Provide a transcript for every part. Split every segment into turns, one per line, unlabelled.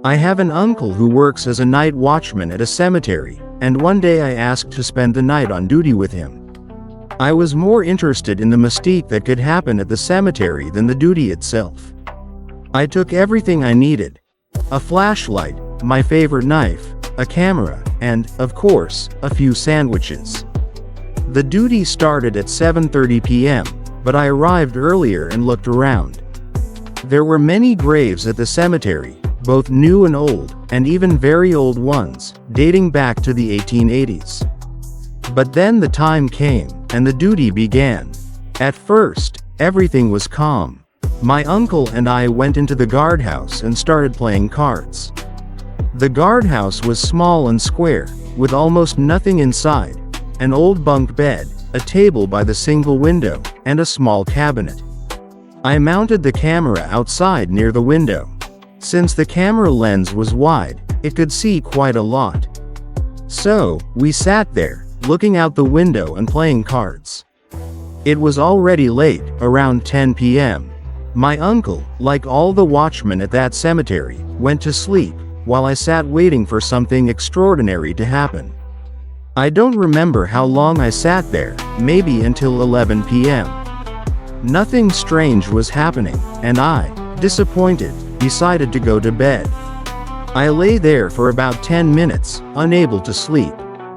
I have an uncle who works as a night watchman at a cemetery, and one day I asked to spend the night on duty with him. I was more interested in the mystique that could happen at the cemetery than the duty itself. I took everything I needed: a flashlight, my favorite knife, a camera, and, of course, a few sandwiches. The duty started at 7:30 p.m., but I arrived earlier and looked around. There were many graves at the cemetery, both new and old, and even very old ones, dating back to the 1880s. But then the time came, and the duty began. At first, everything was calm. My uncle and I went into the guardhouse and started playing cards. The guardhouse was small and square, with almost nothing inside: an old bunk bed, a table by the single window, and a small cabinet. I mounted the camera outside near the window. Since the camera lens was wide, it could see quite a lot. So, we sat there, looking out the window and playing cards. It was already late, around 10 p.m. My uncle, like all the watchmen at that cemetery, went to sleep, while I sat waiting for something extraordinary to happen. I don't remember how long I sat there, maybe until 11 p.m. Nothing strange was happening, and I, disappointed, decided to go to bed. I lay there for about 10 minutes, unable to sleep.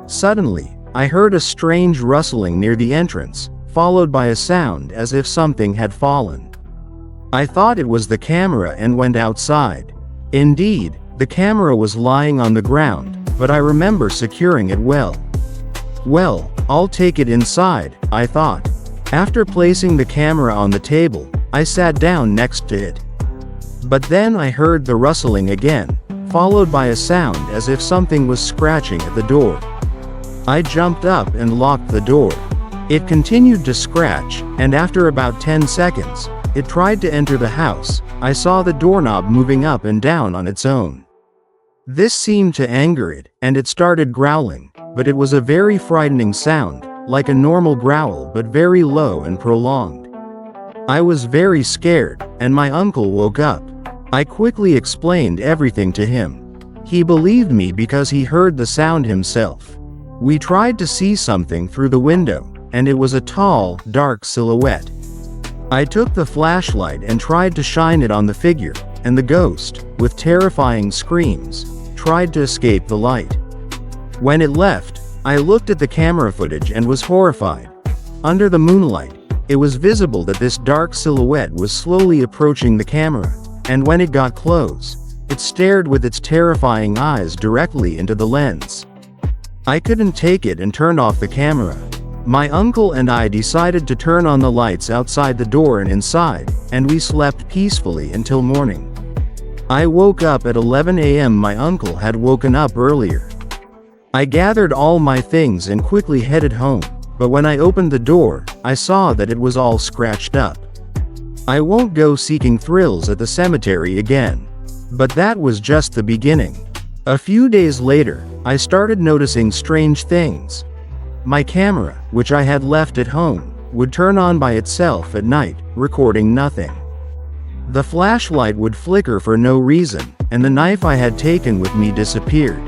Suddenly, I heard a strange rustling near the entrance, followed by a sound as if something had fallen. I thought it was the camera and went outside. Indeed, the camera was lying on the ground, but I remember securing it well. Well, I'll take it inside, I thought. After placing the camera on the table, I sat down next to it. But then I heard the rustling again, followed by a sound as if something was scratching at the door. I jumped up and locked the door. It continued to scratch, and after about 10 seconds, it tried to enter the house. I saw the doorknob moving up and down on its own. This seemed to anger it, and it started growling, but it was a very frightening sound, like a normal growl but very low and prolonged. I was very scared, and my uncle woke up. I quickly explained everything to him. He believed me because he heard the sound himself. We tried to see something through the window, and it was a tall, dark silhouette. I took the flashlight and tried to shine it on the figure, and the ghost, with terrifying screams, tried to escape the light. When it left, I looked at the camera footage and was horrified. Under the moonlight, it was visible that this dark silhouette was slowly approaching the camera, and when it got close, it stared with its terrifying eyes directly into the lens. I couldn't take it and turned off the camera. My uncle and I decided to turn on the lights outside the door and inside, and we slept peacefully until morning. I woke up at 11 a.m. My uncle had woken up earlier. I gathered all my things and quickly headed home, but when I opened the door, I saw that it was all scratched up. I won't go seeking thrills at the cemetery again. But that was just the beginning. A few days later, I started noticing strange things. My camera, which I had left at home, would turn on by itself at night, recording nothing. The flashlight would flicker for no reason, and the knife I had taken with me disappeared.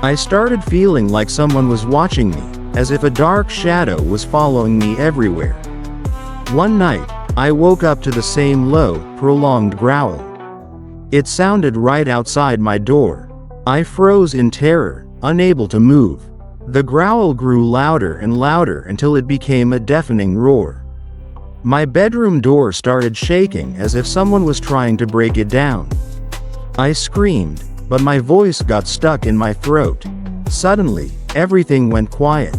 I started feeling like someone was watching me, as if a dark shadow was following me everywhere. One night, I woke up to the same low, prolonged growl. It sounded right outside my door. I froze in terror, unable to move. The growl grew louder and louder until it became a deafening roar. My bedroom door started shaking as if someone was trying to break it down. I screamed, but my voice got stuck in my throat. Suddenly, everything went quiet.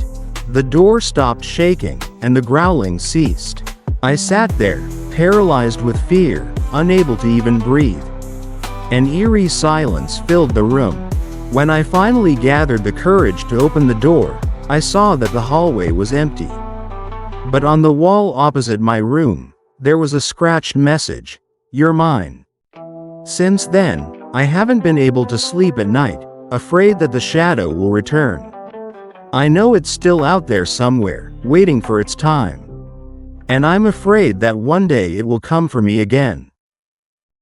The door stopped shaking, and the growling ceased. I sat there, paralyzed with fear, unable to even breathe. An eerie silence filled the room. When I finally gathered the courage to open the door, I saw that the hallway was empty. But on the wall opposite my room, there was a scratched message: "You're mine." Since then, I haven't been able to sleep at night, afraid that the shadow will return. I know it's still out there somewhere, waiting for its time. And I'm afraid that one day it will come for me again.